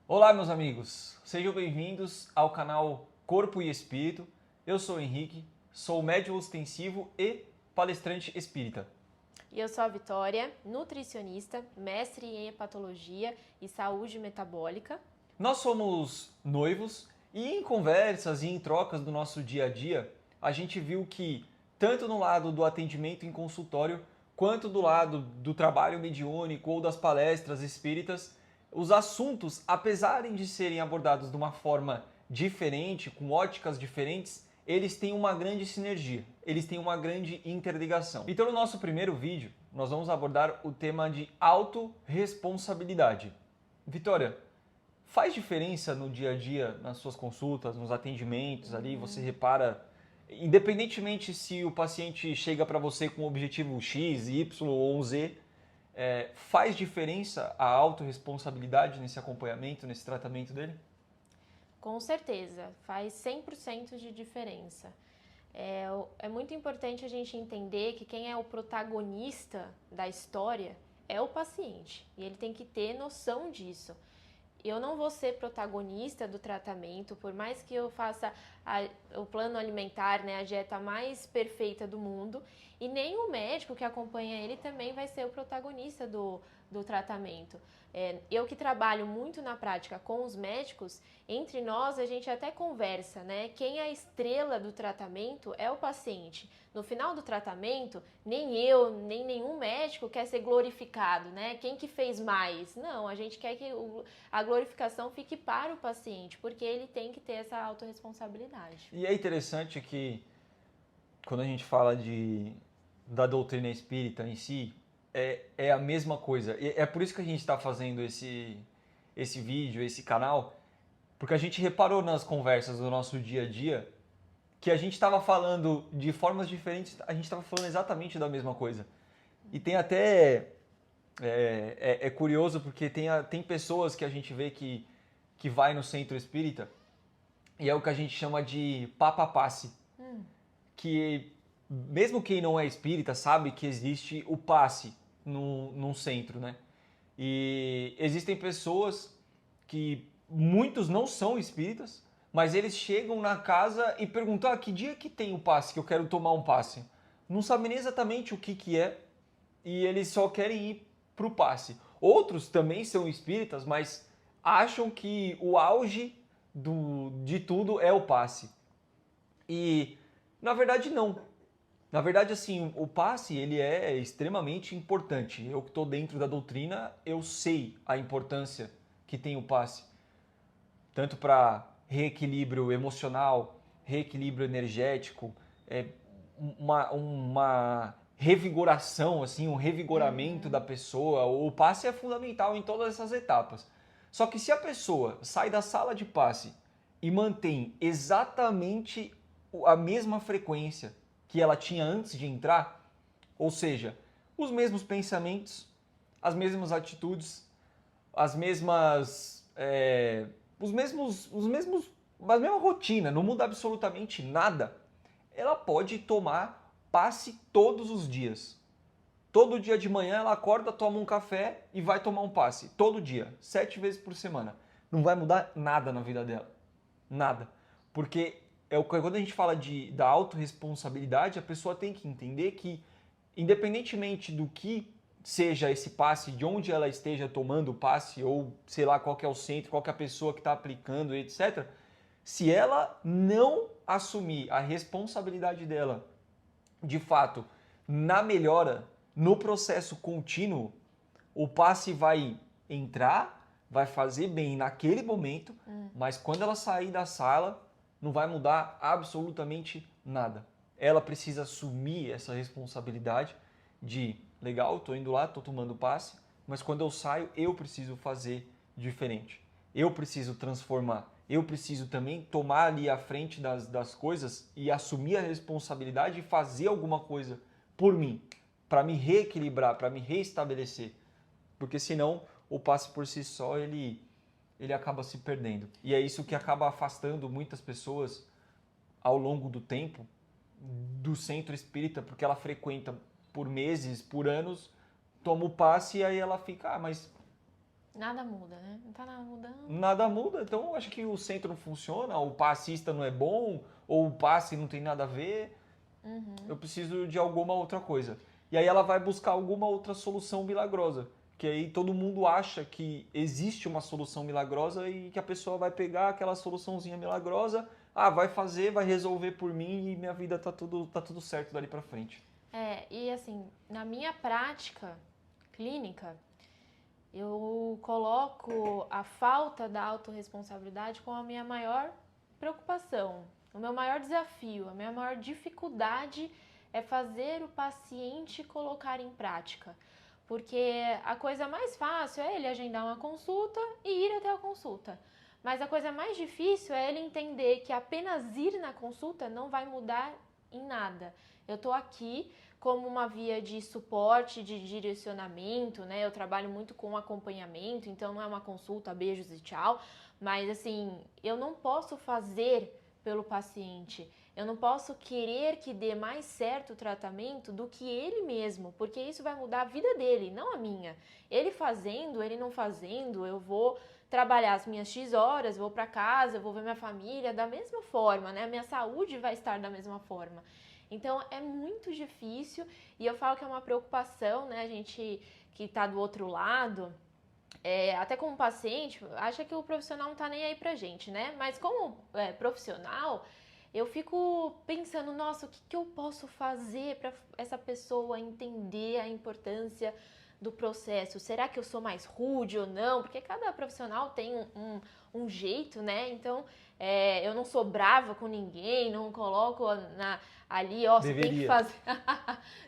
Olá, meus amigos, sejam bem-vindos ao canal Corpo e Espírito. Eu sou o Henrique, sou médium ostensivo e palestrante espírita. E eu sou a Vitória, nutricionista, mestre em hepatologia e saúde metabólica. Nós somos noivos e em conversas e em trocas do nosso dia a dia, a gente viu que tanto no lado do atendimento em consultório, quanto do lado do trabalho mediúnico ou das palestras espíritas, os assuntos, apesar de serem abordados de uma forma diferente, com óticas diferentes, eles têm uma grande sinergia, eles têm uma grande interligação. Então, no nosso primeiro vídeo, nós vamos abordar o tema de autorresponsabilidade. Vitória, faz diferença no dia a dia, nas suas consultas, nos atendimentos ali, você repara, independentemente se o paciente chega para você com o objetivo X, Y ou Z, faz diferença a autorresponsabilidade nesse acompanhamento, nesse tratamento dele? Com certeza, faz 100% de diferença. É muito importante a gente entender que quem é o protagonista da história é o paciente e ele tem que ter noção disso. Eu não vou ser protagonista do tratamento, por mais que eu faça o plano alimentar, né, a dieta mais perfeita do mundo, e nem o médico que acompanha ele também vai ser o protagonista do tratamento. Eu que trabalho muito na prática com os médicos, entre nós a gente até conversa, né? Quem é a estrela do tratamento é o paciente. No final do tratamento, nem eu, nem nenhum médico quer ser glorificado, né? Quem que fez mais? Não, a gente quer que a glorificação fique para o paciente, porque ele tem que ter essa autorresponsabilidade. E é interessante que quando a gente fala da doutrina espírita em si, é a mesma coisa. E é por isso que a gente está fazendo esse vídeo, esse canal, porque a gente reparou nas conversas do nosso dia a dia que a gente estava falando de formas diferentes, a gente estava falando exatamente da mesma coisa. E tem até. É curioso porque tem pessoas que a gente vê que vai no centro espírita e é o que a gente chama de papa-passe. Que mesmo quem não é espírita sabe que existe o passe num centro, né? E existem pessoas que muitos não são espíritas, mas eles chegam na casa e perguntam: que dia que tem o passe, que eu quero tomar um passe? Não sabem nem exatamente o que é e eles só querem ir pro passe. Outros também são espíritas, mas acham que o auge de tudo é o passe. E na verdade não. Na verdade, assim, o passe ele é extremamente importante. Eu que estou dentro da doutrina, eu sei a importância que tem o passe, tanto para reequilíbrio emocional, reequilíbrio energético, uma revigoração, assim, um revigoramento da pessoa. O passe é fundamental em todas essas etapas. Só que se a pessoa sai da sala de passe e mantém exatamente a mesma frequência que ela tinha antes de entrar, ou seja, os mesmos pensamentos, as mesmas atitudes, as mesmas, a mesma rotina, não muda absolutamente nada, ela pode tomar passe todos os dias. Todo dia de manhã ela acorda, toma um café e vai tomar um passe. Todo dia, 7 vezes por semana. Não vai mudar nada na vida dela. Nada. Porque quando a gente fala da autorresponsabilidade, a pessoa tem que entender que, independentemente do que seja esse passe, de onde ela esteja tomando o passe, ou sei lá qual que é o centro, qual que é a pessoa que está aplicando, etc., se ela não assumir a responsabilidade dela, de fato, na melhora, no processo contínuo, o passe vai entrar, vai fazer bem naquele momento, mas quando ela sair da sala, não vai mudar absolutamente nada. Ela precisa assumir essa responsabilidade de, legal, estou indo lá, estou tomando passe, mas quando eu saio, eu preciso fazer diferente. Eu preciso transformar. Eu preciso também tomar ali a frente das coisas e assumir a responsabilidade e fazer alguma coisa por mim, para me reequilibrar, para me reestabelecer. Porque senão o passe por si só ele acaba se perdendo. E é isso que acaba afastando muitas pessoas ao longo do tempo do centro espírita, porque ela frequenta por meses, por anos, toma o passe e aí ela fica, mas Nada muda, né? Não tá nada mudando. Nada muda, então eu acho que o centro não funciona, o passista não é bom, ou o passe não tem nada a ver, eu preciso de alguma outra coisa. E aí ela vai buscar alguma outra solução milagrosa, que aí todo mundo acha que existe uma solução milagrosa e que a pessoa vai pegar aquela soluçãozinha milagrosa, vai fazer, vai resolver por mim e minha vida tá tudo certo dali pra frente. E assim, na minha prática clínica, eu coloco a falta da autorresponsabilidade como a minha maior preocupação, o meu maior desafio, a minha maior dificuldade é fazer o paciente colocar em prática. Porque a coisa mais fácil é ele agendar uma consulta e ir até a consulta. Mas a coisa mais difícil é ele entender que apenas ir na consulta não vai mudar em nada. Eu estou aqui como uma via de suporte, de direcionamento, né? Eu trabalho muito com acompanhamento, então não é uma consulta, beijos e tchau. Mas assim, eu não posso fazer pelo paciente. Eu não posso querer que dê mais certo o tratamento do que ele mesmo, porque isso vai mudar a vida dele, não a minha. Ele fazendo, ele não fazendo, eu vou trabalhar as minhas X horas, vou para casa, vou ver minha família da mesma forma, né? A minha saúde vai estar da mesma forma. Então é muito difícil e eu falo que é uma preocupação, né? A gente que está do outro lado, até como paciente, acha que o profissional não tá nem aí pra gente, né? Mas como profissional, eu fico pensando, nossa, o que eu posso fazer para essa pessoa entender a importância do processo? Será que eu sou mais rude ou não? Porque cada profissional tem um jeito, né? Então, eu não sou brava com ninguém, não coloco ali, ó, você tem que fazer,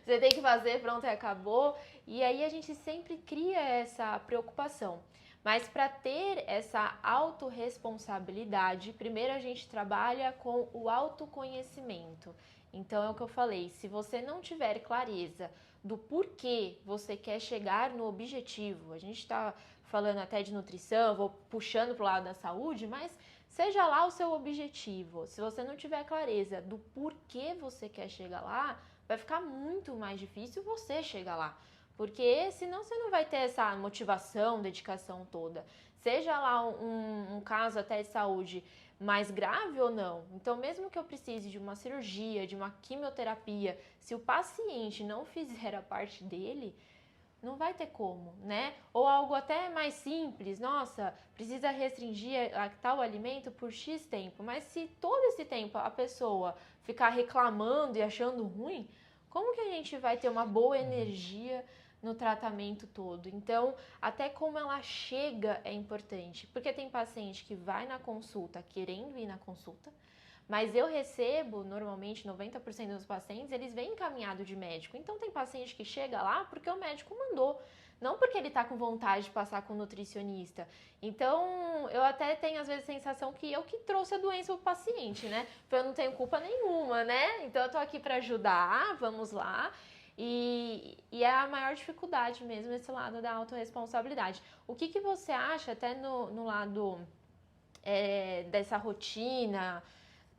você tem que fazer, pronto, acabou. E aí a gente sempre cria essa preocupação. Mas para ter essa autorresponsabilidade, primeiro a gente trabalha com o autoconhecimento. Então é o que eu falei, se você não tiver clareza do porquê você quer chegar no objetivo, a gente está falando até de nutrição, vou puxando para o lado da saúde, mas seja lá o seu objetivo. Se você não tiver clareza do porquê você quer chegar lá, vai ficar muito mais difícil você chegar lá. Porque senão você não vai ter essa motivação, dedicação toda. Seja lá um caso até de saúde mais grave ou não. Então, mesmo que eu precise de uma cirurgia, de uma quimioterapia, se o paciente não fizer a parte dele, não vai ter como, né? Ou algo até mais simples, nossa, precisa restringir a tal alimento por X tempo, mas se todo esse tempo a pessoa ficar reclamando e achando ruim, como que a gente vai ter uma boa energia no tratamento todo? Então, até como ela chega é importante, porque tem paciente que vai na consulta querendo ir na consulta, mas eu recebo, normalmente, 90% dos pacientes, eles vêm encaminhado de médico. Então, tem paciente que chega lá porque o médico mandou, não porque ele tá com vontade de passar com o nutricionista. Então, eu até tenho, às vezes, a sensação que eu que trouxe a doença pro paciente, né? Eu não tenho culpa nenhuma, né? Então, eu tô aqui para ajudar, vamos lá. E é a maior dificuldade mesmo esse lado da autorresponsabilidade. O que você acha, até no lado dessa rotina,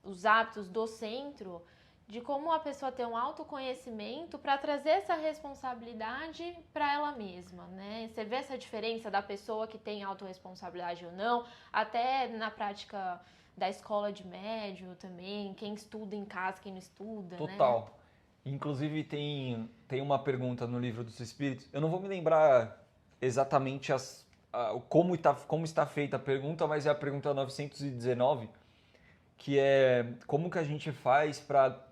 os hábitos do centro, de como a pessoa ter um autoconhecimento para trazer essa responsabilidade para ela mesma, né? Você vê essa diferença da pessoa que tem autorresponsabilidade ou não, até na prática da escola de médio também, quem estuda em casa, quem não estuda, Total. né? Inclusive tem uma pergunta no Livro dos Espíritos. Eu não vou me lembrar exatamente como está feita a pergunta, mas é a pergunta 919, que é como que a gente faz para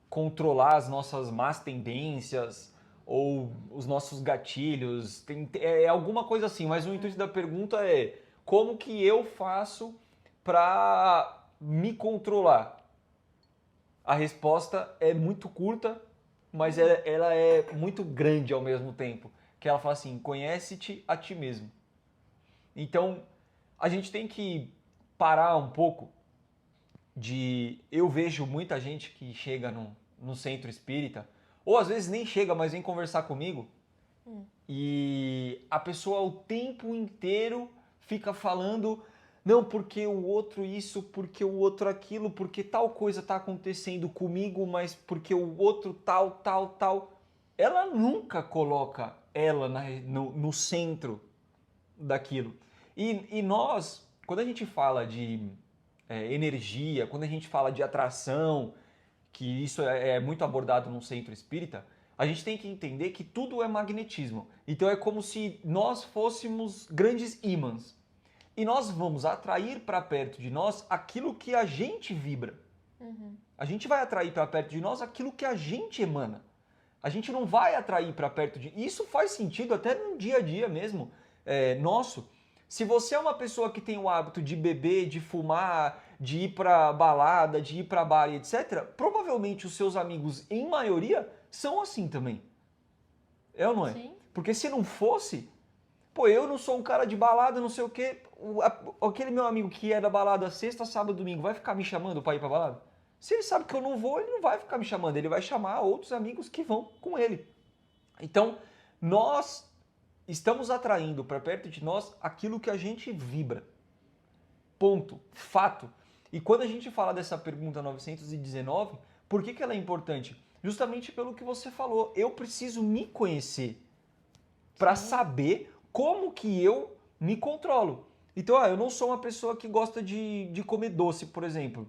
controlar as nossas más tendências ou os nossos gatilhos. É alguma coisa assim, mas o intuito da pergunta é como que eu faço para me controlar? A resposta é muito curta, mas ela é muito grande ao mesmo tempo. Que ela fala assim, conhece-te a ti mesmo. Então, a gente tem que parar um pouco de... Eu vejo muita gente que chega no centro espírita, ou às vezes nem chega, mas vem conversar comigo, e a pessoa o tempo inteiro fica falando, não, porque o outro isso, porque o outro aquilo, porque tal coisa está acontecendo comigo, mas porque o outro tal, tal, tal. Ela nunca coloca ela no centro daquilo. E nós, quando a gente fala de energia, quando a gente fala de atração, que isso é muito abordado no centro espírita, a gente tem que entender que tudo é magnetismo. Então é como se nós fôssemos grandes ímãs. E nós vamos atrair para perto de nós aquilo que a gente vibra. A gente vai atrair para perto de nós aquilo que a gente emana. A gente não vai atrair para perto de... Isso faz sentido até no dia a dia mesmo nosso. Se você é uma pessoa que tem o hábito de beber, de fumar, de ir para balada, de ir para bar, etc., provavelmente os seus amigos, em maioria, são assim também. É ou não é? Sim. Porque se não fosse, pô, eu não sou um cara de balada, não sei o quê. Aquele meu amigo que é da balada sexta, sábado, domingo, vai ficar me chamando para ir para balada? Se ele sabe que eu não vou, ele não vai ficar me chamando. Ele vai chamar outros amigos que vão com ele. Então, nós estamos atraindo para perto de nós aquilo que a gente vibra. Ponto. Fato. E quando a gente fala dessa pergunta 919, por que ela é importante? Justamente pelo que você falou. Eu preciso me conhecer para saber como que eu me controlo. Então, eu não sou uma pessoa que gosta de comer doce, por exemplo.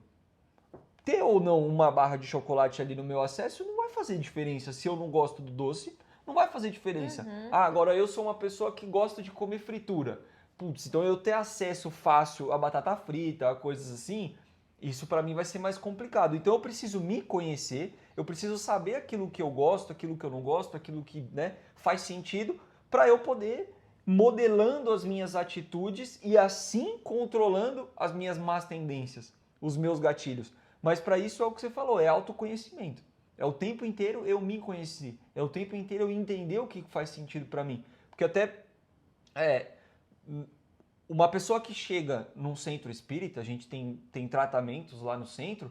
Ter ou não uma barra de chocolate ali no meu acesso não vai fazer diferença. Se eu não gosto do doce, não vai fazer diferença. Agora eu sou uma pessoa que gosta de comer fritura. Putz, então eu ter acesso fácil a batata frita, a coisas assim, isso para mim vai ser mais complicado. Então eu preciso me conhecer, eu preciso saber aquilo que eu gosto, aquilo que eu não gosto, aquilo que faz sentido, para eu poder modelando as minhas atitudes e assim controlando as minhas más tendências, os meus gatilhos. Mas para isso é o que você falou, é autoconhecimento. É o tempo inteiro eu me conheci. É o tempo inteiro eu entender o que faz sentido para mim. Porque até uma pessoa que chega num centro espírita, a gente tem tratamentos lá no centro,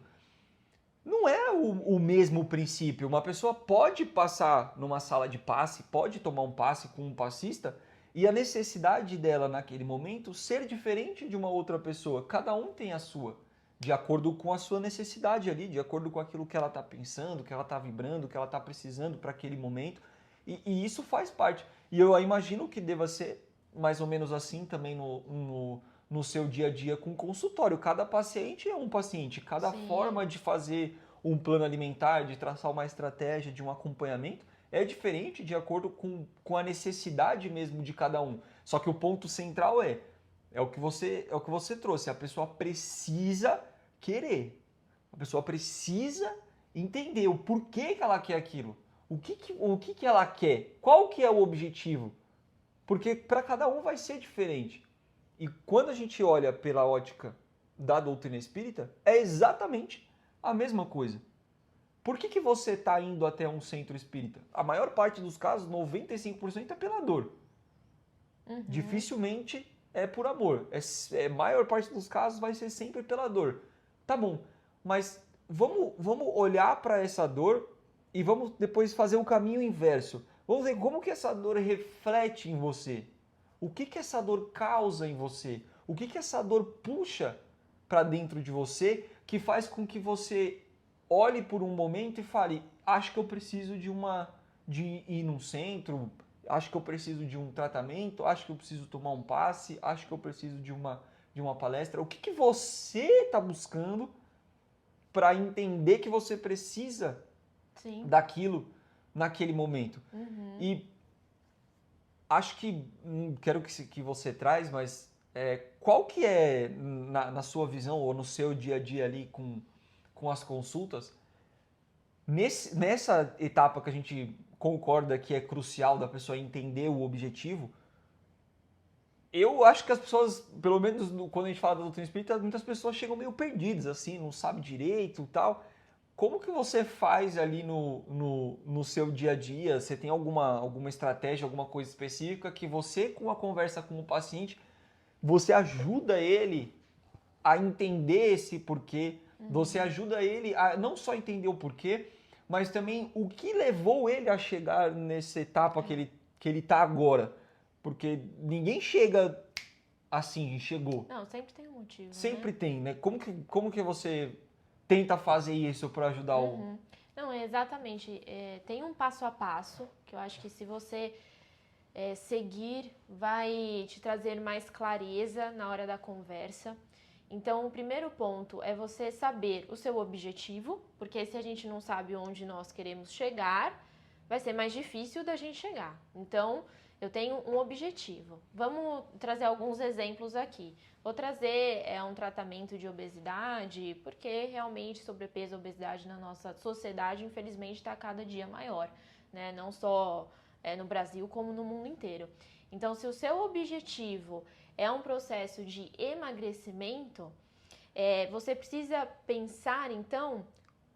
não é o mesmo princípio. Uma pessoa pode passar numa sala de passe, pode tomar um passe com um passista, e a necessidade dela naquele momento ser diferente de uma outra pessoa. Cada um tem a sua, de acordo com a sua necessidade ali, de acordo com aquilo que ela está pensando, que ela está vibrando, que ela está precisando para aquele momento. E isso faz parte. E eu imagino que deva ser mais ou menos assim também no seu dia a dia com o consultório. Cada paciente é um paciente, cada forma de fazer um plano alimentar, de traçar uma estratégia, de um acompanhamento, é diferente de acordo com a necessidade mesmo de cada um. Só que o ponto central é o que você trouxe. A pessoa precisa querer. A pessoa precisa entender o porquê que ela quer aquilo. O que ela quer? Qual que é o objetivo? Porque para cada um vai ser diferente. E quando a gente olha pela ótica da doutrina espírita, é exatamente a mesma coisa. Por que você está indo até um centro espírita? A maior parte dos casos, 95% é pela dor. Dificilmente é por amor. A maior parte dos casos vai ser sempre pela dor. Tá bom, mas vamos olhar para essa dor e vamos depois fazer o caminho inverso. Vamos ver como que essa dor reflete em você. O que essa dor causa em você? O que essa dor puxa para dentro de você que faz com que você olhe por um momento e fale, acho que eu preciso de ir num centro, acho que eu preciso de um tratamento, acho que eu preciso tomar um passe, acho que eu preciso de uma palestra. O que você está buscando para entender que você precisa daquilo naquele momento? E acho que, quero que você traz, mas qual que é, na sua visão ou no seu dia a dia ali com as consultas, nessa etapa que a gente concorda que é crucial da pessoa entender o objetivo, eu acho que as pessoas, pelo menos quando a gente fala da doutrina espírita, muitas pessoas chegam meio perdidas, assim, não sabem direito e tal. Como que você faz ali no seu dia a dia? Você tem alguma estratégia, alguma coisa específica que você, com a conversa com o paciente, você ajuda ele a entender esse porquê, você ajuda ele a não só entender o porquê, mas também o que levou ele a chegar nessa etapa que ele está agora. Porque ninguém chega assim, chegou. Não, sempre tem um motivo. Sempre tem, né? Como que você tenta fazer isso para ajudar o... Não, exatamente. Tem um passo a passo, que eu acho que se você seguir vai te trazer mais clareza na hora da conversa. Então, o primeiro ponto é você saber o seu objetivo, porque se a gente não sabe onde nós queremos chegar, vai ser mais difícil da gente chegar. Então, eu tenho um objetivo. Vamos trazer alguns exemplos aqui. Vou trazer um tratamento de obesidade, porque realmente sobrepeso e obesidade na nossa sociedade, infelizmente, está cada dia maior, né? Não só no Brasil, como no mundo inteiro. Então, se o seu objetivo é um processo de emagrecimento, você precisa pensar, então,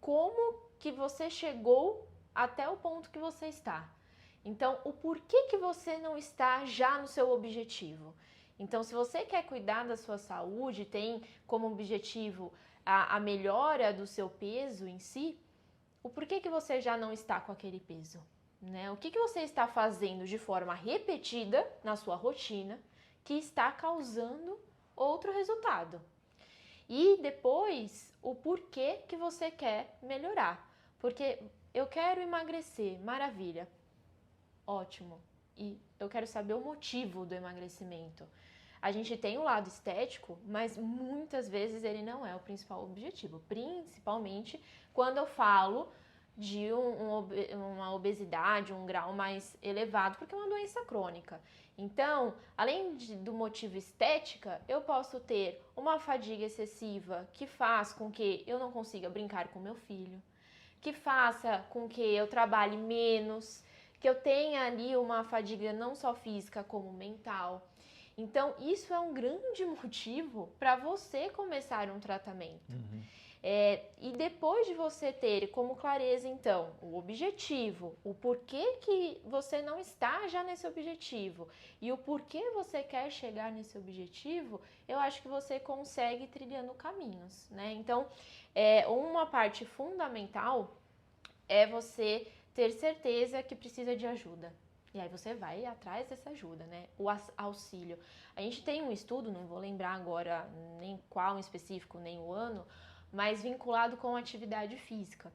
como que você chegou até o ponto que você está. Então, o porquê que você não está já no seu objetivo. Então, se você quer cuidar da sua saúde, tem como objetivo a melhora do seu peso em si, o porquê que você já não está com aquele peso, né? O que você está fazendo de forma repetida na sua rotina que está causando outro resultado. E depois, o porquê que você quer melhorar. Porque eu quero emagrecer, maravilha, ótimo. E eu quero saber o motivo do emagrecimento. A gente tem o lado estético, mas muitas vezes ele não é o principal objetivo. Principalmente quando eu falo de uma obesidade, um grau mais elevado, porque é uma doença crônica. Então, além do motivo estética, eu posso ter uma fadiga excessiva que faz com que eu não consiga brincar com meu filho, que faça com que eu trabalhe menos, que eu tenha ali uma fadiga não só física como mental. Então, isso é um grande motivo para você começar um tratamento. E depois de você ter como clareza, então, o objetivo, o porquê que você não está já nesse objetivo e o porquê você quer chegar nesse objetivo, eu acho que você consegue trilhando caminhos, né? Então, uma parte fundamental é você ter certeza que precisa de ajuda. E aí você vai atrás dessa ajuda, né? O auxílio. A gente tem um estudo, não vou lembrar agora nem qual em específico, nem o ano, mas vinculado com atividade física.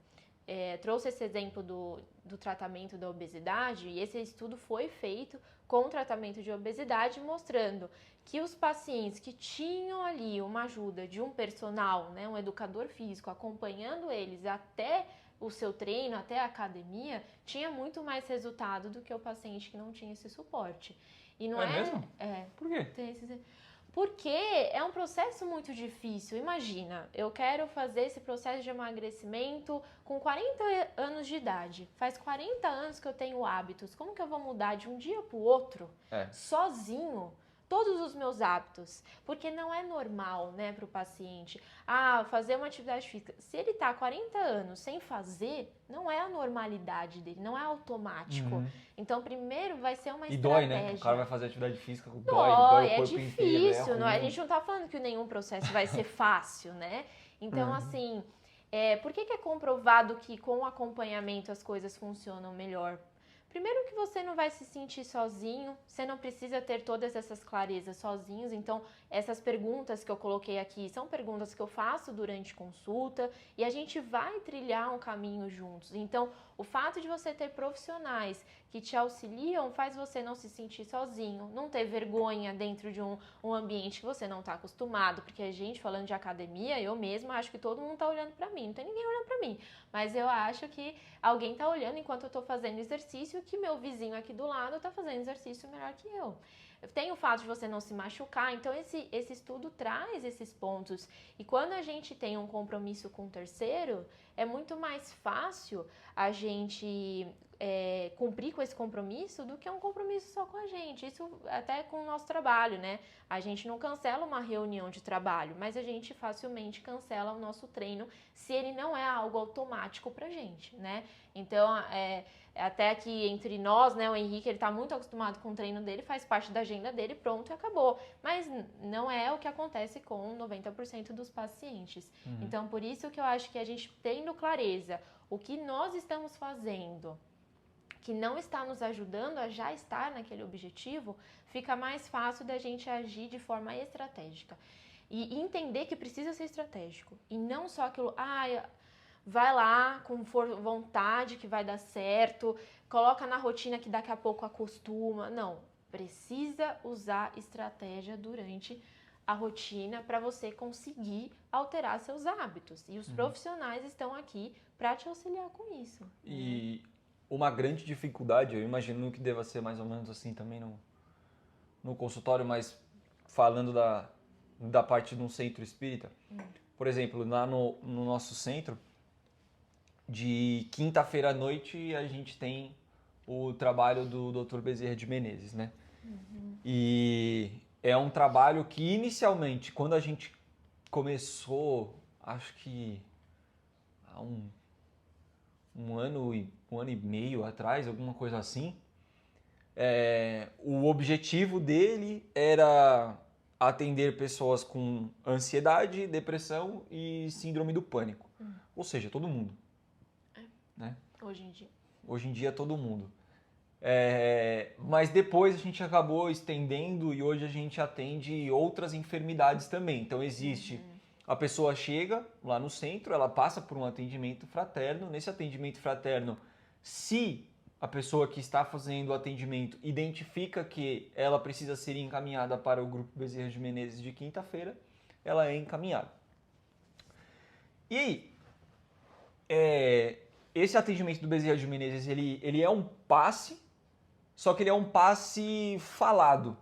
Trouxe esse exemplo do tratamento da obesidade e esse estudo foi feito com o tratamento de obesidade, mostrando que os pacientes que tinham ali uma ajuda de um personal, né, um educador físico, acompanhando eles até o seu treino, até a academia, tinha muito mais resultado do que o paciente que não tinha esse suporte. E não mesmo? Por quê? Porque é um processo muito difícil. Imagina, eu quero fazer esse processo de emagrecimento com 40 anos de idade. Faz 40 anos que eu tenho hábitos. Como que eu vou mudar de um dia para o outro, sozinho, todos os meus hábitos? Porque não é normal, né, para o paciente. Fazer uma atividade física. Se ele está há 40 anos sem fazer, não é a normalidade dele, não é automático. Então, primeiro vai ser uma estratégia. E dói, né? O cara vai fazer atividade física, dói o corpo difícil, inteiro. Não, a gente não tá falando que nenhum processo vai ser fácil, né? Então, assim, por que é comprovado que com o acompanhamento as coisas funcionam melhor? Primeiro que você não vai se sentir sozinho, você não precisa ter todas essas clarezas sozinhos, então essas perguntas que eu coloquei aqui são perguntas que eu faço durante consulta e a gente vai trilhar um caminho juntos. Então, o fato de você ter profissionais que te auxiliam faz você não se sentir sozinho, não ter vergonha dentro de um ambiente que você não está acostumado, porque a gente, falando de academia, eu mesma acho que todo mundo está olhando para mim, não tem ninguém olhando para mim, mas eu acho que alguém está olhando enquanto eu estou fazendo exercício, que meu vizinho aqui do lado está fazendo exercício melhor que eu. Tem o fato de você não se machucar, então esse estudo traz esses pontos. E quando a gente tem um compromisso com o terceiro, é muito mais fácil a gente cumprir com esse compromisso do que um compromisso só com a gente. Isso até com o nosso trabalho, né? A gente não cancela uma reunião de trabalho, mas a gente facilmente cancela o nosso treino se ele não é algo automático pra gente, né? Então, até aqui entre nós, né, o Henrique, ele tá muito acostumado com o treino dele, faz parte da agenda dele, pronto e acabou. Mas não é o que acontece com 90% dos pacientes. Então, por isso que eu acho que a gente tendo clareza o que nós estamos fazendo, que não está nos ajudando a já estar naquele objetivo, fica mais fácil da gente agir de forma estratégica. E entender que precisa ser estratégico. E não só aquilo, vai lá com vontade que vai dar certo, coloca na rotina que daqui a pouco acostuma. Não, precisa usar estratégia durante a rotina para você conseguir alterar seus hábitos. E os profissionais estão aqui para te auxiliar com isso. E uma grande dificuldade, eu imagino que deva ser mais ou menos assim também no consultório, mas falando da parte de um centro espírita, por exemplo, lá no nosso centro, de quinta-feira à noite a gente tem o trabalho do Dr. Bezerra de Menezes, né? E é um trabalho que inicialmente, quando a gente começou, acho que há um ano e meio atrás, alguma coisa assim, o objetivo dele era atender pessoas com ansiedade, depressão e síndrome do pânico. Ou seja, todo mundo. Né? Hoje em dia. Hoje em dia, todo mundo. Mas depois a gente acabou estendendo e hoje a gente atende outras enfermidades também. Então existe, a pessoa chega lá no centro, ela passa por um atendimento fraterno. Nesse atendimento fraterno, se a pessoa que está fazendo o atendimento identifica que ela precisa ser encaminhada para o Grupo Bezerra de Menezes de quinta-feira, ela é encaminhada. E aí, esse atendimento do Bezerra de Menezes, ele é um passe, só que ele é um passe falado.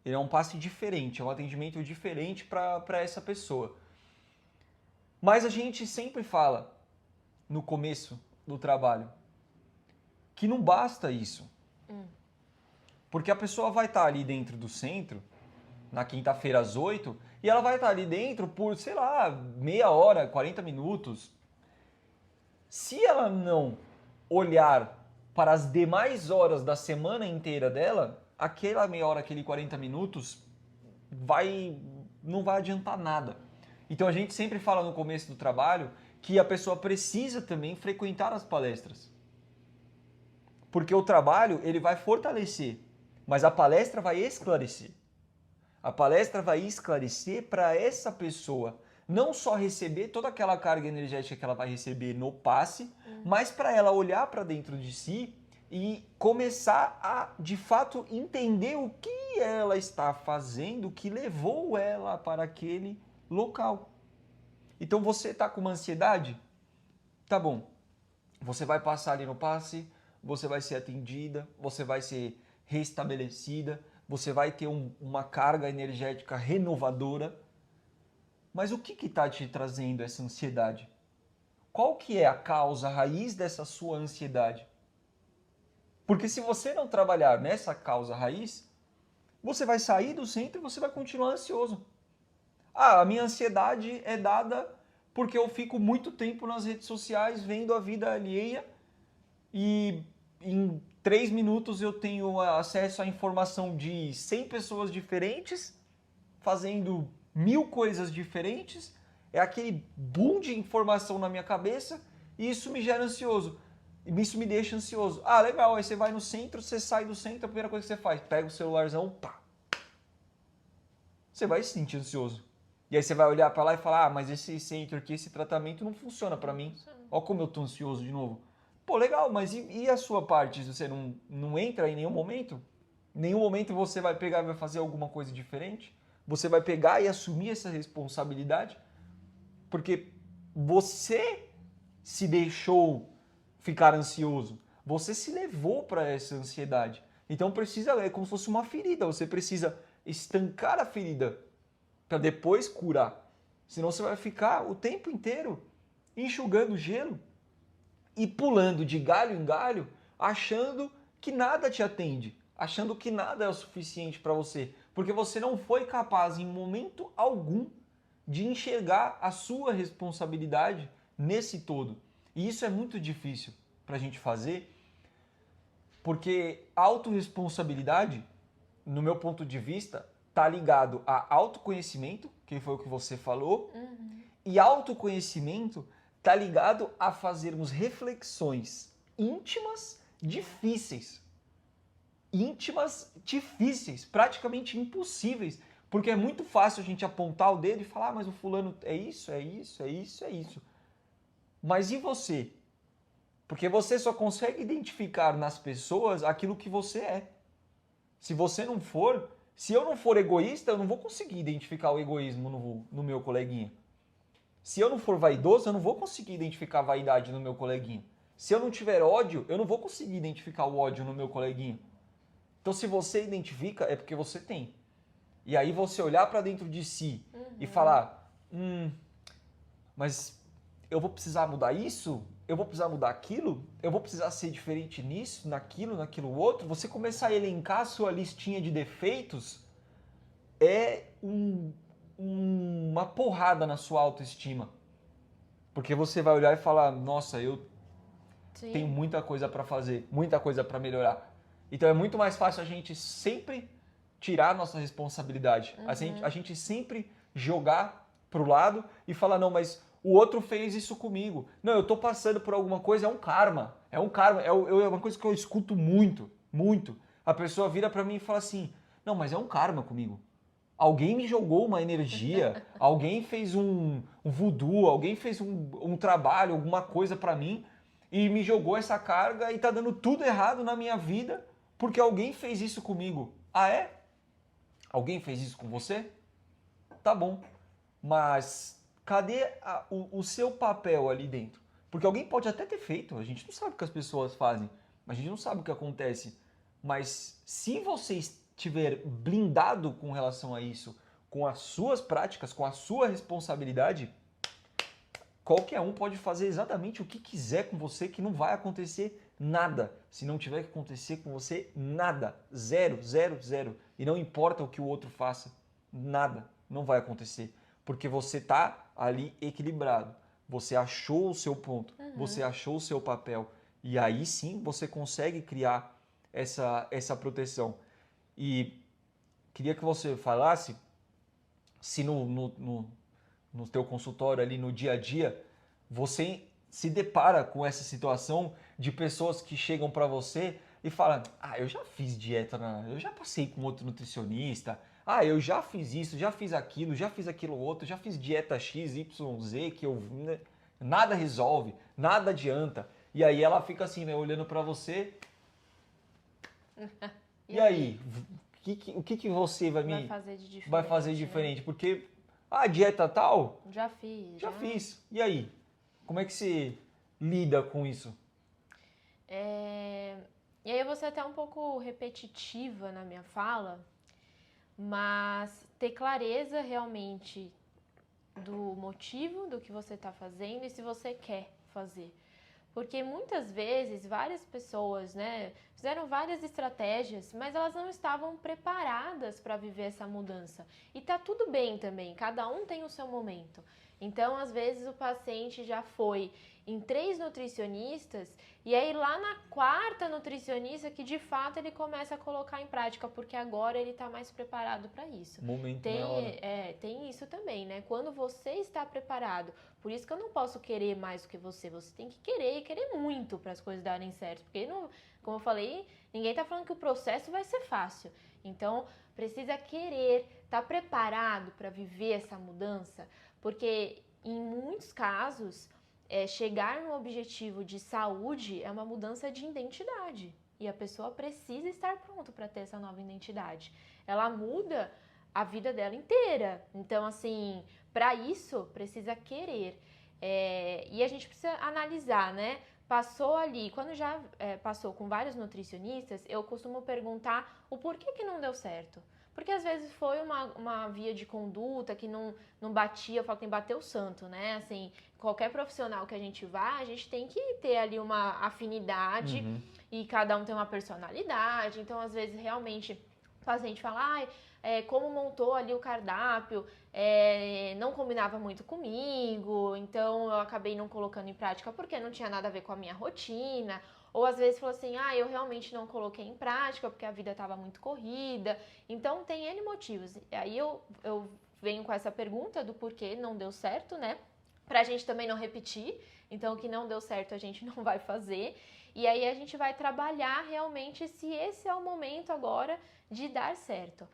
Ele é um passe diferente, é um atendimento diferente para essa pessoa. Mas a gente sempre fala, no começo do trabalho, que não basta isso. Porque a pessoa vai estar ali dentro do centro, na quinta-feira às 8, e ela vai estar ali dentro por, sei lá, meia hora, 40 minutos. Se ela não olhar para as demais horas da semana inteira dela, aquela meia hora, aquele 40 minutos, não vai adiantar nada. Então a gente sempre fala no começo do trabalho que a pessoa precisa também frequentar as palestras. Porque o trabalho, ele vai fortalecer, mas a palestra vai esclarecer. A palestra vai esclarecer para essa pessoa não só receber toda aquela carga energética que ela vai receber no passe, mas para ela olhar para dentro de si e começar a, de fato, entender o que ela está fazendo que levou ela para aquele local. Então você está com uma ansiedade? Tá bom. Você vai passar ali no passe, você vai ser atendida, você vai ser restabelecida, você vai ter uma carga energética renovadora. Mas o que está te trazendo essa ansiedade? Qual que é a causa, a raiz dessa sua ansiedade? Porque se você não trabalhar nessa causa raiz, você vai sair do centro e você vai continuar ansioso. A minha ansiedade é dada porque eu fico muito tempo nas redes sociais vendo a vida alheia e em 3 minutos eu tenho acesso à informação de 100 pessoas diferentes fazendo 1000 coisas diferentes, é aquele boom de informação na minha cabeça e isso me gera ansioso. Isso me deixa ansioso. Ah, legal, aí você vai no centro, você sai do centro, a primeira coisa que você faz, pega o celularzão, pá. Você vai se sentir ansioso. E aí você vai olhar para lá e falar, mas esse centro aqui, esse tratamento não funciona para mim. Olha como eu tô ansioso de novo. Pô, legal, mas e a sua parte? Você não entra em nenhum momento? Em nenhum momento você vai pegar e vai fazer alguma coisa diferente? Você vai pegar e assumir essa responsabilidade? Porque você se deixou ficar ansioso. Você se levou para essa ansiedade. Então é como se fosse uma ferida. Você precisa estancar a ferida para depois curar. Senão você vai ficar o tempo inteiro enxugando gelo e pulando de galho em galho, achando que nada te atende, achando que nada é o suficiente para você, porque você não foi capaz em momento algum de enxergar a sua responsabilidade nesse todo. E isso é muito difícil para a gente fazer, porque a autorresponsabilidade, no meu ponto de vista, está ligado a autoconhecimento, que foi o que você falou, e autoconhecimento está ligado a fazermos reflexões íntimas, difíceis, praticamente impossíveis, porque é muito fácil a gente apontar o dedo e falar, mas o fulano é isso, é isso, é isso, é isso. Mas e você? Porque você só consegue identificar nas pessoas aquilo que você é. Se você não for, se eu não for egoísta, eu não vou conseguir identificar o egoísmo no meu coleguinha. Se eu não for vaidoso, eu não vou conseguir identificar a vaidade no meu coleguinha. Se eu não tiver ódio, eu não vou conseguir identificar o ódio no meu coleguinha. Então, se você identifica, é porque você tem. E aí você olhar para dentro de si e falar, mas eu vou precisar mudar isso? Eu vou precisar mudar aquilo? Eu vou precisar ser diferente nisso, naquilo outro? Você começar a elencar a sua listinha de defeitos é uma porrada na sua autoestima. Porque você vai olhar e falar, nossa, eu tenho muita coisa para fazer, muita coisa para melhorar. Então é muito mais fácil a gente sempre tirar a nossa responsabilidade. A gente sempre jogar pro lado e falar, não, mas o outro fez isso comigo. Não, eu tô passando por alguma coisa, é um karma. É um karma, é uma coisa que eu escuto muito, muito. A pessoa vira para mim e fala assim, não, mas é um karma comigo. Alguém me jogou uma energia, alguém fez um voodoo, alguém fez um trabalho, alguma coisa para mim e me jogou essa carga e tá dando tudo errado na minha vida porque alguém fez isso comigo. Ah, é? Alguém fez isso com você? Tá bom. Mas cadê o seu papel ali dentro? Porque alguém pode até ter feito, a gente não sabe o que as pessoas fazem, a gente não sabe o que acontece. Mas se você estiver blindado com relação a isso, com as suas práticas, com a sua responsabilidade, qualquer um pode fazer exatamente o que quiser com você, que não vai acontecer nada. Se não tiver que acontecer com você, nada. Zero, zero, zero. E não importa o que o outro faça, nada. Não vai acontecer. Porque você está ali equilibrado. Você achou o seu ponto. Você achou o seu papel. E aí sim você consegue criar essa proteção. E queria que você falasse se no teu consultório ali no dia a dia, você se depara com essa situação de pessoas que chegam para você e falam, eu já fiz dieta, eu já passei com outro nutricionista, eu já fiz isso, já fiz aquilo outro, já fiz dieta X, Y, Z, nada resolve, nada adianta. E aí ela fica assim, né, olhando para você, e aí? O que você vai fazer de diferente? Né? Porque a dieta tal, já fiz. E aí? Como é que você lida com isso? E aí eu vou ser até um pouco repetitiva na minha fala, mas ter clareza realmente do motivo do que você está fazendo e se você quer fazer. Porque muitas vezes várias pessoas, né, fizeram várias estratégias, mas elas não estavam preparadas para viver essa mudança. E tá tudo bem também, cada um tem o seu momento. Então, às vezes o paciente já foi em 3 nutricionistas e aí lá na 4ª nutricionista que de fato ele começa a colocar em prática, porque agora ele está mais preparado para isso. Tem isso também, né? Quando você está preparado, por isso que eu não posso querer mais do que você tem que querer e querer muito para as coisas darem certo, porque não, como eu falei, ninguém está falando que o processo vai ser fácil. Então, precisa querer, estar preparado para viver essa mudança, porque em muitos casos chegar no objetivo de saúde é uma mudança de identidade e a pessoa precisa estar pronta para ter essa nova identidade. Ela muda a vida dela inteira. Então, assim, para isso precisa querer. E a gente precisa analisar, né? Passou ali, quando já passou com vários nutricionistas, eu costumo perguntar o porquê que não deu certo. Porque às vezes foi uma via de conduta que não batia, eu falo que tem que bater o santo, né? Assim, qualquer profissional que a gente vá, a gente tem que ter ali uma afinidade e cada um tem uma personalidade. Então, às vezes, realmente, o paciente fala, como montou ali o cardápio, não combinava muito comigo, então eu acabei não colocando em prática porque não tinha nada a ver com a minha rotina. Ou às vezes falou assim, eu realmente não coloquei em prática porque a vida estava muito corrida. Então tem N motivos. Aí eu venho com essa pergunta do porquê não deu certo, né? Pra gente também não repetir. Então o que não deu certo a gente não vai fazer. E aí a gente vai trabalhar realmente se esse é o momento agora de dar certo.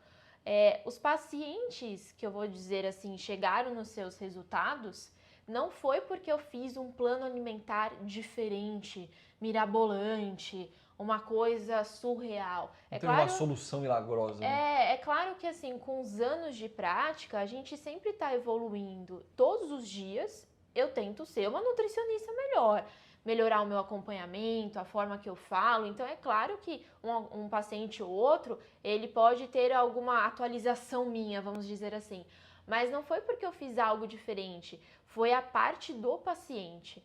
Os pacientes, que eu vou dizer assim, chegaram nos seus resultados, Não foi porque eu fiz um plano alimentar diferente, mirabolante, uma coisa surreal. Não teve uma solução milagrosa, né? É claro que assim, com os anos de prática, a gente sempre está evoluindo. Todos os dias eu tento ser uma nutricionista melhor, melhorar o meu acompanhamento, a forma que eu falo. Então é claro que um paciente ou outro, ele pode ter alguma atualização minha, vamos dizer assim. Mas não foi porque eu fiz algo diferente, foi a parte do paciente.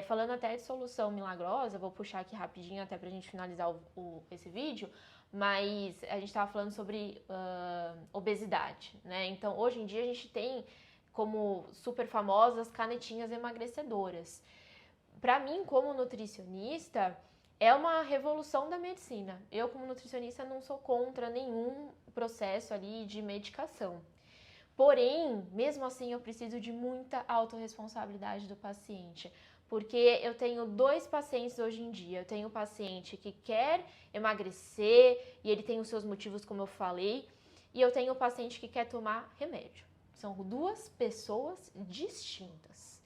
Falando até de solução milagrosa, vou puxar aqui rapidinho até pra gente finalizar esse vídeo, mas a gente estava falando sobre obesidade, né? Então, hoje em dia a gente tem como super famosas canetinhas emagrecedoras. Para mim, como nutricionista, é uma revolução da medicina. Eu, como nutricionista, não sou contra nenhum processo ali de medicação. Porém, mesmo assim, eu preciso de muita autorresponsabilidade do paciente. Porque eu tenho 2 pacientes hoje em dia. Eu tenho um paciente que quer emagrecer e ele tem os seus motivos, como eu falei. E eu tenho um paciente que quer tomar remédio. São 2 pessoas distintas.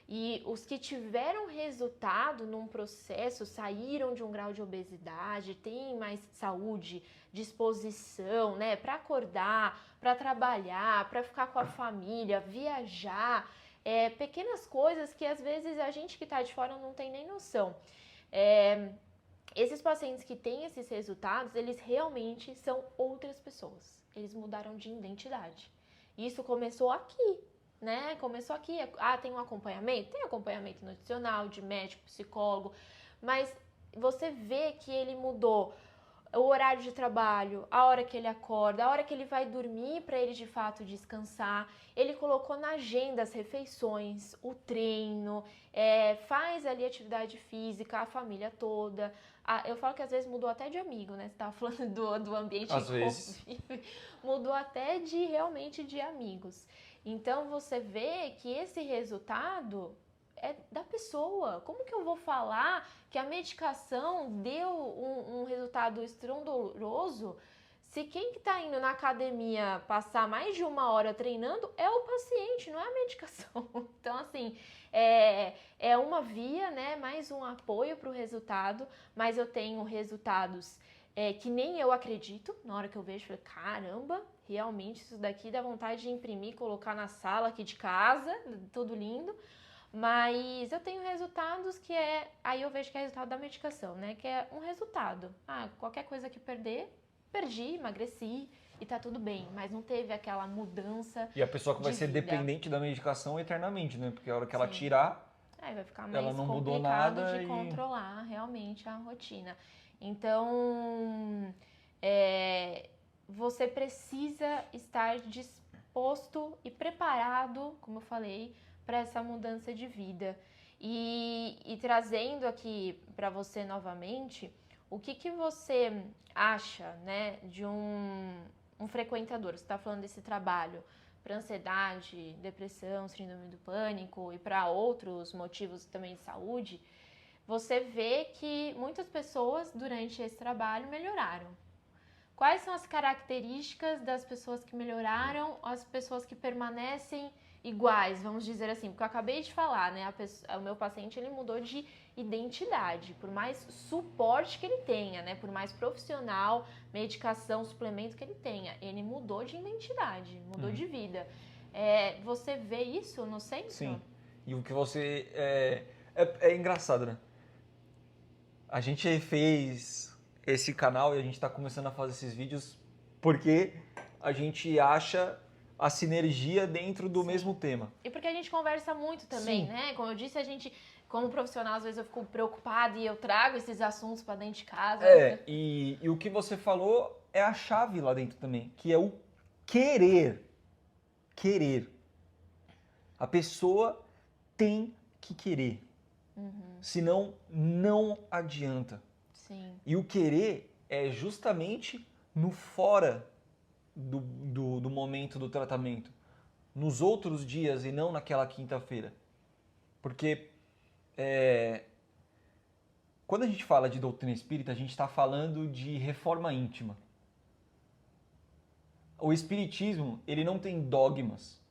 E os que tiveram resultado num processo, saíram de um grau de obesidade, têm mais saúde, disposição, né, para acordar, para trabalhar, para ficar com a família, viajar, pequenas coisas que às vezes a gente que está de fora não tem nem noção. Esses pacientes que têm esses resultados, eles realmente são outras pessoas. Eles mudaram de identidade. Isso começou aqui. Né? Começou aqui, tem um acompanhamento? Tem acompanhamento nutricional, de médico, psicólogo, mas você vê que ele mudou o horário de trabalho, a hora que ele acorda, a hora que ele vai dormir para ele de fato descansar. Ele colocou na agenda as refeições, o treino, faz ali atividade física, a família toda. Eu falo que às vezes mudou até de amigo, né? Você tava falando do ambiente às vezes. Mudou até realmente de amigos. Então você vê que esse resultado é da pessoa. Como que eu vou falar que a medicação deu um resultado estrondoso se quem que está indo na academia passar mais de 1 hora treinando é o paciente, não é a medicação. Então, assim, é uma via, né? Mais um apoio para o resultado, mas eu tenho resultados que nem eu acredito. Na hora que eu vejo, eu falei, caramba, realmente isso daqui dá vontade de imprimir, colocar na sala aqui de casa, tudo lindo. Mas eu tenho resultados que aí eu vejo que é resultado da medicação, né? Que é um resultado. Qualquer coisa que perdi, emagreci e tá tudo bem. Mas não teve aquela mudança. E a pessoa que vai ser vida. dependente da medicação eternamente, né? Porque a hora que ela Sim. tirar, vai ficar mais ela não mudou complicado nada de e... controlar realmente a rotina. Então, você precisa estar disposto e preparado, como eu falei, para essa mudança de vida. E trazendo aqui para você novamente, o que você acha, né, de um frequentador? Você está falando desse trabalho para ansiedade, depressão, síndrome do pânico e para outros motivos também de saúde. Você vê que muitas pessoas durante esse trabalho melhoraram. Quais são as características das pessoas que melhoraram, as pessoas que permanecem iguais, vamos dizer assim? Porque eu acabei de falar, né? O meu paciente, ele mudou de identidade, por mais suporte que ele tenha, né? Por mais profissional, medicação, suplemento que ele tenha, ele mudou de identidade, mudou de vida. Você vê isso no centro? Sim. E o que você... É engraçado, né? A gente fez esse canal e a gente está começando a fazer esses vídeos porque a gente acha a sinergia dentro do mesmo tema. E porque a gente conversa muito também, né? Como eu disse, a gente, como profissional, às vezes eu fico preocupada e eu trago esses assuntos para dentro de casa. E o que você falou é a chave lá dentro também, que é o querer. Querer. A pessoa tem que querer. Senão, não adianta. Sim. E o querer é justamente no fora do momento do tratamento. Nos outros dias e não naquela quinta-feira. Porque quando a gente fala de doutrina espírita, a gente está falando de reforma íntima. O espiritismo, ele não tem dogmas.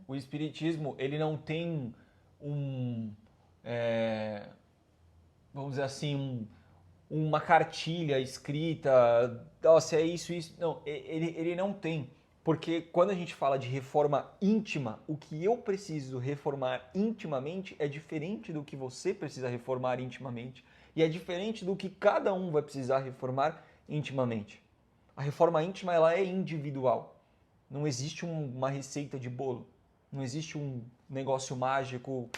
O espiritismo, ele não tem um vamos dizer assim, uma cartilha escrita, se é isso, isso. Não, ele não tem. Porque quando a gente fala de reforma íntima, o que eu preciso reformar intimamente é diferente do que você precisa reformar intimamente. E é diferente do que cada um vai precisar reformar intimamente. A reforma íntima ela é individual. Não existe uma receita de bolo. Não existe um negócio mágico,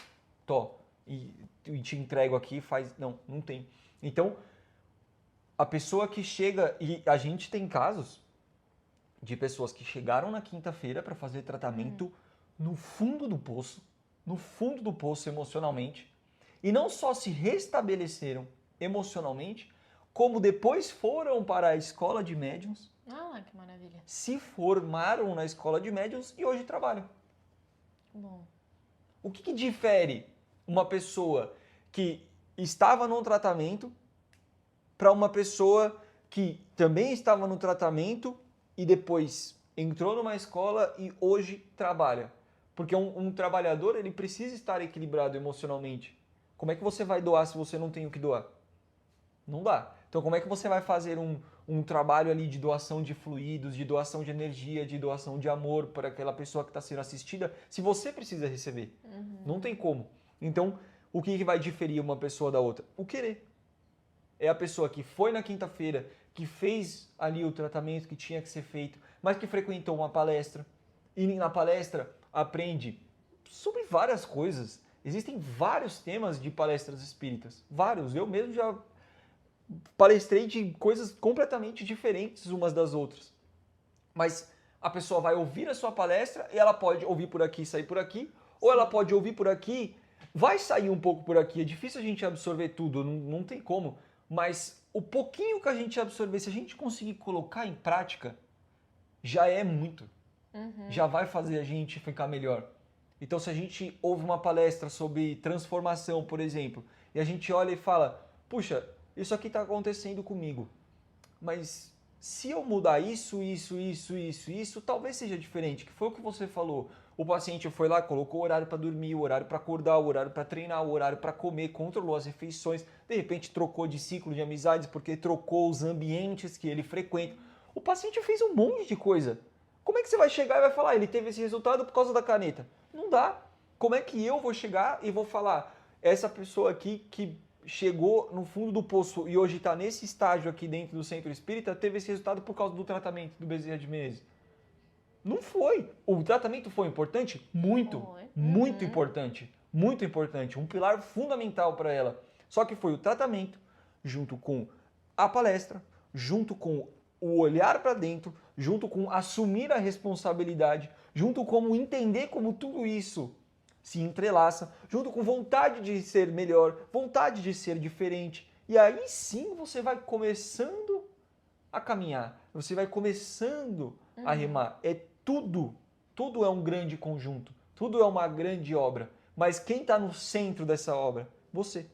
e te entrego aqui, faz. Não, não tem. Então, a pessoa que chega, e a gente tem casos de pessoas que chegaram na quinta-feira para fazer tratamento no fundo do poço emocionalmente, e não só se restabeleceram emocionalmente, como depois foram para a escola de médiuns, Que maravilha. se formaram na escola de médiuns e hoje trabalham. Bom. O que difere uma pessoa que estava num tratamento para uma pessoa que também estava no tratamento e depois entrou numa escola e hoje trabalha? Porque um trabalhador ele precisa estar equilibrado emocionalmente. Como é que você vai doar se você não tem o que doar? Não dá. Então como é que você vai fazer um trabalho ali de doação de fluidos, de doação de energia, de doação de amor para aquela pessoa que está sendo assistida, se você precisa receber? Não tem como. Então, o que vai diferir uma pessoa da outra? O querer. É a pessoa que foi na quinta-feira, que fez ali o tratamento que tinha que ser feito, mas que frequentou uma palestra, e na palestra aprende sobre várias coisas. Existem vários temas de palestras espíritas. Vários. Eu mesmo já palestrei de coisas completamente diferentes umas das outras. Mas a pessoa vai ouvir a sua palestra e ela pode ouvir por aqui e sair por aqui, ou ela pode ouvir por aqui, vai sair um pouco por aqui. É difícil a gente absorver tudo, não tem como. Mas o pouquinho que a gente absorver, se a gente conseguir colocar em prática, já é muito. Já vai fazer a gente ficar melhor. Então, se a gente ouve uma palestra sobre transformação, por exemplo, e a gente olha e fala, puxa, isso aqui está acontecendo comigo, mas se eu mudar isso, talvez seja diferente, que foi o que você falou. O paciente foi lá, colocou o horário para dormir, o horário para acordar, o horário para treinar, o horário para comer, controlou as refeições, de repente trocou de ciclo de amizades porque trocou os ambientes que ele frequenta. O paciente fez um monte de coisa. Como é que você vai chegar e vai falar, ele teve esse resultado por causa da caneta? Não dá. Como é que eu vou chegar e vou falar, essa pessoa aqui que chegou no fundo do poço e hoje está nesse estágio aqui dentro do centro espírita, teve esse resultado por causa do tratamento do Bezerra de Menezes? Não foi. O tratamento foi importante? Muito. Muito importante. Muito importante. Um pilar fundamental para ela. Só que foi o tratamento, junto com a palestra, junto com o olhar para dentro, junto com assumir a responsabilidade, junto com entender como tudo isso se entrelaça, junto com vontade de ser melhor, vontade de ser diferente. E aí sim você vai começando a caminhar, você vai começando a remar. É tudo é um grande conjunto, tudo é uma grande obra. Mas quem está no centro dessa obra? Você.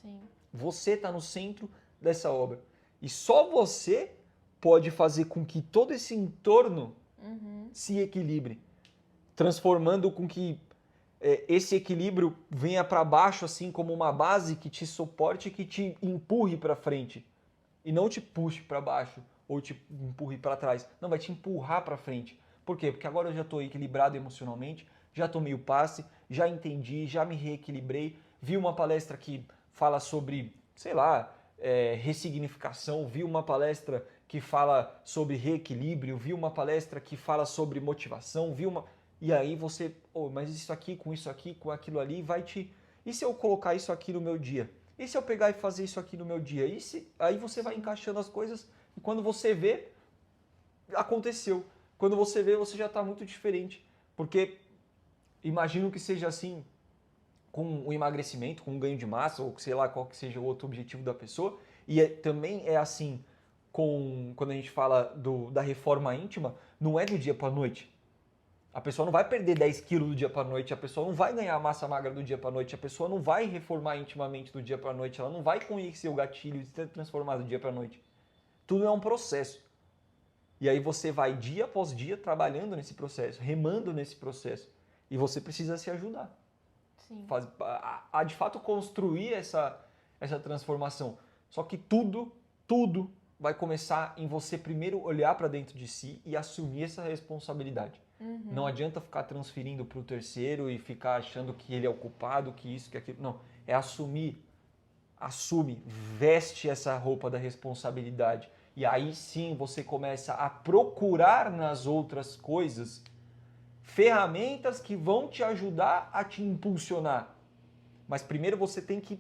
Sim. Você está no centro dessa obra. E só você pode fazer com que todo esse entorno se equilibre, transformando com que esse equilíbrio venha para baixo, assim como uma base que te suporte, que te empurre para frente. E não te puxe para baixo ou te empurre para trás. Não, vai te empurrar para frente. Por quê? Porque agora eu já estou equilibrado emocionalmente, já tomei o passe, já entendi, já me reequilibrei. Vi uma palestra que fala sobre, sei lá, ressignificação, vi uma palestra que fala sobre reequilíbrio, vi uma palestra que fala sobre motivação, vi uma... E aí você, mas isso aqui, com aquilo ali, vai te... E se eu colocar isso aqui no meu dia? E se eu pegar e fazer isso aqui no meu dia? Aí você vai encaixando as coisas e quando você vê, aconteceu. Quando você vê, você já está muito diferente. Porque imagino que seja assim com o emagrecimento, com o ganho de massa, ou sei lá qual que seja o outro objetivo da pessoa. E também é assim quando a gente fala da reforma íntima, não é do dia para a noite. A pessoa não vai perder 10 quilos do dia para a noite, a pessoa não vai ganhar massa magra do dia para a noite, a pessoa não vai reformar intimamente do dia para a noite, ela não vai conhecer o gatilho e se transformar do dia para a noite. Tudo é um processo. E aí você vai dia após dia trabalhando nesse processo, remando nesse processo. E você precisa se ajudar. Sim. De fato construir essa transformação. Só que tudo vai começar em você primeiro olhar para dentro de si e assumir essa responsabilidade. Não adianta ficar transferindo para o terceiro e ficar achando que ele é o culpado, que isso, que aquilo. Não, é assumir. Assume, veste essa roupa da responsabilidade. E aí sim você começa a procurar nas outras coisas ferramentas que vão te ajudar a te impulsionar. Mas primeiro você tem que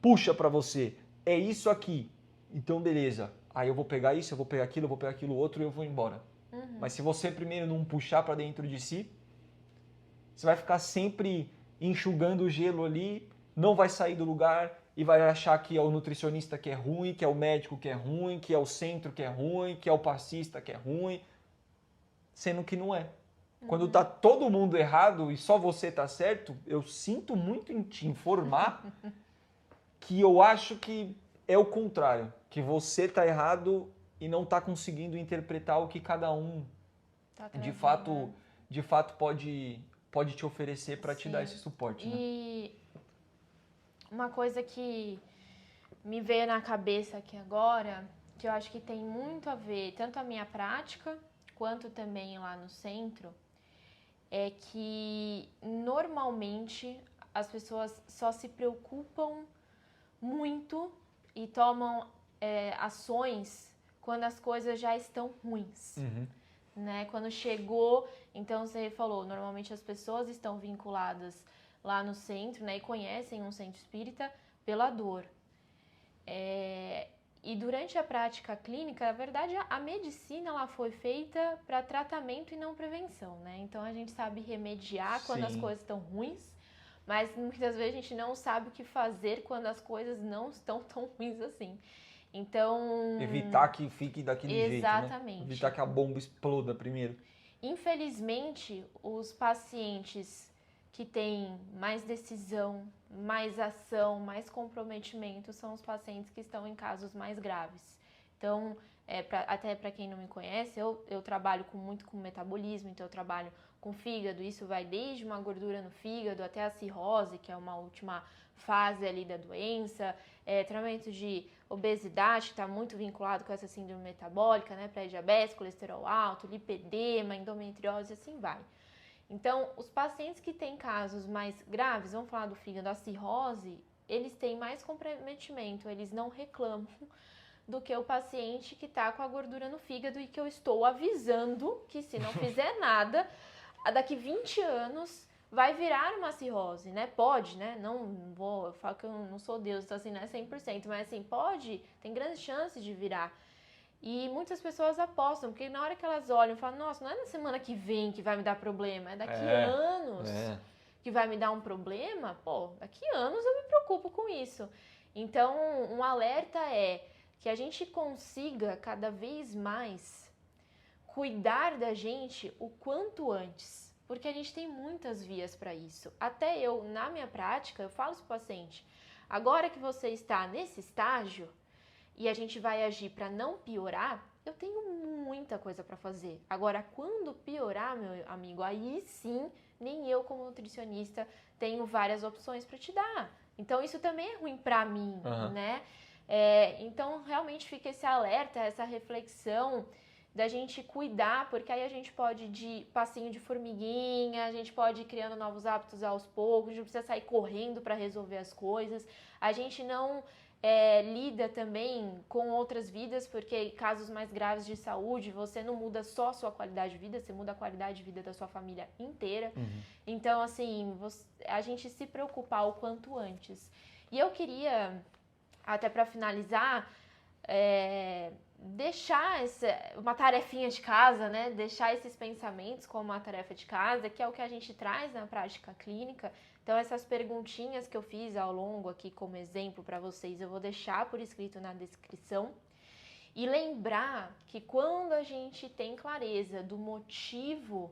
puxa para você. É isso aqui. Então beleza. Aí eu vou pegar isso, eu vou pegar aquilo outro e eu vou embora. Mas se você primeiro não puxar para dentro de si, você vai ficar sempre enxugando o gelo ali, não vai sair do lugar e vai achar que é o nutricionista que é ruim, que é o médico que é ruim, que é o centro que é ruim, que é o passista que é ruim, sendo que não é. Quando tá todo mundo errado e só você tá certo, eu sinto muito em te informar que eu acho que é o contrário, que você tá errado e não tá conseguindo interpretar o que cada um de fato pode te oferecer para te dar esse suporte. E uma coisa que me veio na cabeça aqui agora, que eu acho que tem muito a ver, tanto a minha prática, quanto também lá no centro, é que normalmente as pessoas só se preocupam muito e tomam ações quando as coisas já estão ruins. Né? Quando chegou, então você falou, normalmente as pessoas estão vinculadas lá no centro, né, e conhecem um centro espírita pela dor. E durante a prática clínica, na verdade, a medicina ela foi feita para tratamento e não prevenção, né? Então a gente sabe remediar quando as coisas estão ruins, mas muitas vezes a gente não sabe o que fazer quando as coisas não estão tão ruins assim. Então... evitar que fique daquele jeito, né? Exatamente. Evitar que a bomba exploda primeiro. Infelizmente, os pacientes que têm mais decisão, mais ação, mais comprometimento são os pacientes que estão em casos mais graves. Então, até para quem não me conhece, eu trabalho muito com metabolismo, então eu trabalho com fígado, isso vai desde uma gordura no fígado até a cirrose, que é uma última fase ali da doença, tratamento de obesidade, que está muito vinculado com essa síndrome metabólica, né, pré-diabetes, colesterol alto, lipedema, endometriose, assim vai. Então, os pacientes que têm casos mais graves, vamos falar do fígado, a cirrose, eles têm mais comprometimento, eles não reclamam do que o paciente que está com a gordura no fígado e que eu estou avisando que se não fizer nada, daqui 20 anos vai virar uma cirrose, né? Pode, né? Não vou, eu falo que eu não sou Deus, então assim, não é 100%, mas assim, pode, tem grandes chances de virar. E muitas pessoas apostam, porque na hora que elas olham e falam, nossa, não é na semana que vem que vai me dar problema, é daqui anos que vai me dar um problema, pô, daqui anos eu me preocupo com isso. Então, um alerta é que a gente consiga cada vez mais cuidar da gente o quanto antes, porque a gente tem muitas vias para isso. Até eu, na minha prática, eu falo para o paciente, agora que você está nesse estágio e a gente vai agir para não piorar, eu tenho muita coisa para fazer. Agora, quando piorar, meu amigo, aí sim, nem eu como nutricionista tenho várias opções para te dar. Então, isso também é ruim para mim, né? Então, realmente fica esse alerta, essa reflexão da gente cuidar, porque aí a gente pode ir de passinho de formiguinha, a gente pode ir criando novos hábitos aos poucos, a gente não precisa sair correndo para resolver as coisas, a gente não lida também com outras vidas, porque casos mais graves de saúde, você não muda só a sua qualidade de vida, você muda a qualidade de vida da sua família inteira. Então, assim, a gente se preocupar o quanto antes. E eu queria, até para finalizar, deixar uma tarefinha de casa, né? Deixar esses pensamentos como uma tarefa de casa, que é o que a gente traz na prática clínica. Então, essas perguntinhas que eu fiz ao longo aqui como exemplo para vocês, eu vou deixar por escrito na descrição. E lembrar que quando a gente tem clareza do motivo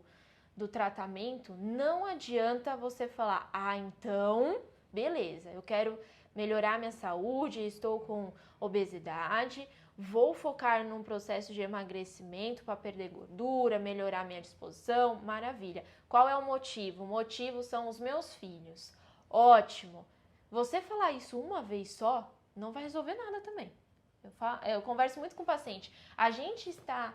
do tratamento, não adianta você falar, então, beleza, eu quero melhorar minha saúde, estou com obesidade, vou focar num processo de emagrecimento para perder gordura, melhorar minha disposição, maravilha. Qual é o motivo? O motivo são os meus filhos. Ótimo. Você falar isso uma vez só não vai resolver nada também. Eu converso muito com o paciente. A gente está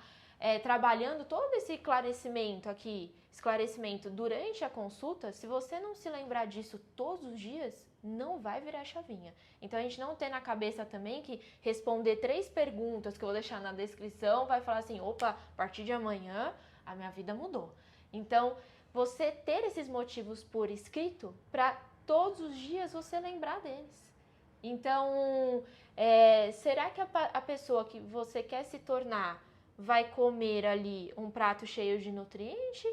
trabalhando todo esse esclarecimento durante a consulta. Se você não se lembrar disso todos os dias, não vai virar chavinha. Então a gente não tem na cabeça também que responder 3 perguntas que eu vou deixar na descrição vai falar assim, opa, a partir de amanhã a minha vida mudou. Então você ter esses motivos por escrito para todos os dias você lembrar deles. Então, será que a pessoa que você quer se tornar vai comer ali um prato cheio de nutriente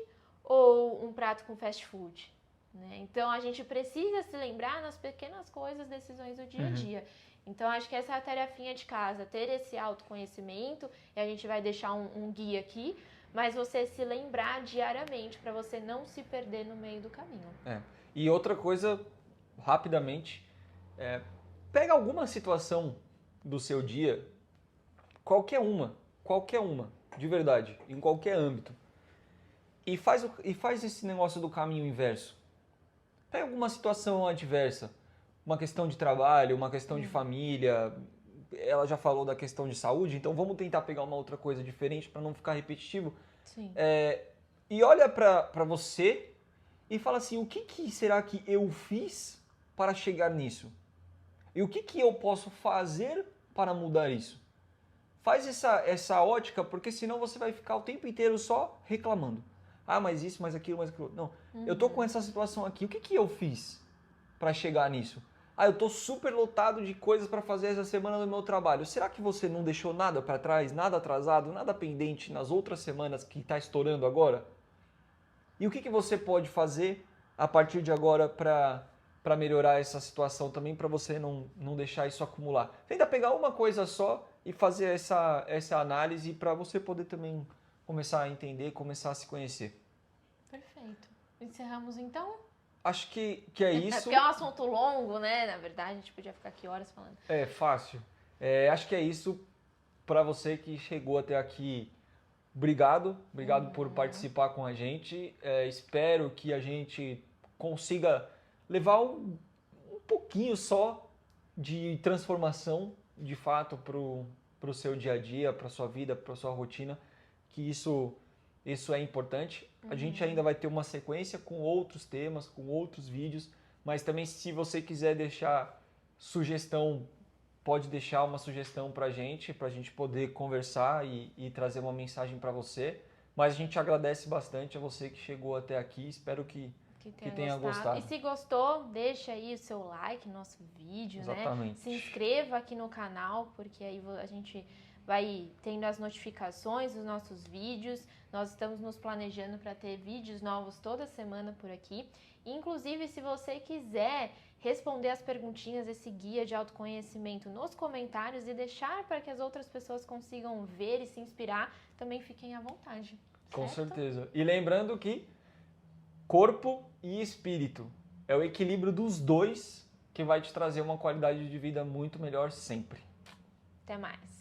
ou um prato com fast food? Né? Então, a gente precisa se lembrar nas pequenas coisas, decisões do dia a dia. Então, acho que essa é a tarefinha de casa, ter esse autoconhecimento, e a gente vai deixar um guia aqui, mas você se lembrar diariamente para você não se perder no meio do caminho. E outra coisa, rapidamente, pega alguma situação do seu dia, qualquer uma, de verdade, em qualquer âmbito, e faz esse negócio do caminho inverso. Pega alguma situação adversa, uma questão de trabalho, uma questão de família, ela já falou da questão de saúde, então vamos tentar pegar uma outra coisa diferente para não ficar repetitivo. Sim. E olha para você e fala assim, o que será que eu fiz para chegar nisso? E o que eu posso fazer para mudar isso? Faz essa ótica, porque senão você vai ficar o tempo inteiro só reclamando. Ah, mas isso, mas aquilo, mas aquilo. Não, eu tô com essa situação aqui. O que eu fiz para chegar nisso? Ah, eu tô super lotado de coisas para fazer essa semana no meu trabalho. Será que você não deixou nada para trás, nada atrasado, nada pendente nas outras semanas que está estourando agora? E o que você pode fazer a partir de agora para melhorar essa situação também, para você não deixar isso acumular? Tenta pegar uma coisa só e fazer essa análise para você poder também começar a entender, começar a se conhecer. Perfeito. Encerramos então? Acho que é isso. Porque é um assunto longo, né? Na verdade, a gente podia ficar aqui horas falando. É fácil. Acho que é isso. Para você que chegou até aqui, obrigado por participar com a gente. Espero que a gente consiga levar um pouquinho só de transformação, de fato, para o seu dia a dia, para a sua vida, para a sua rotina, que isso é importante. A gente ainda vai ter uma sequência com outros temas, com outros vídeos, mas também se você quiser deixar sugestão, pode deixar uma sugestão para a gente poder conversar e trazer uma mensagem para você. Mas a gente agradece bastante a você que chegou até aqui, espero que tenha gostado. E se gostou, deixa aí o seu like no nosso vídeo, Exatamente. Né? Se inscreva aqui no canal, porque aí a gente vai tendo as notificações dos nossos vídeos. Nós estamos nos planejando para ter vídeos novos toda semana por aqui. Inclusive, se você quiser responder as perguntinhas desse guia de autoconhecimento nos comentários e deixar para que as outras pessoas consigam ver e se inspirar, também fiquem à vontade. Com certo? certeza. E lembrando que corpo e espírito é o equilíbrio dos dois que vai te trazer uma qualidade de vida muito melhor sempre. Até mais.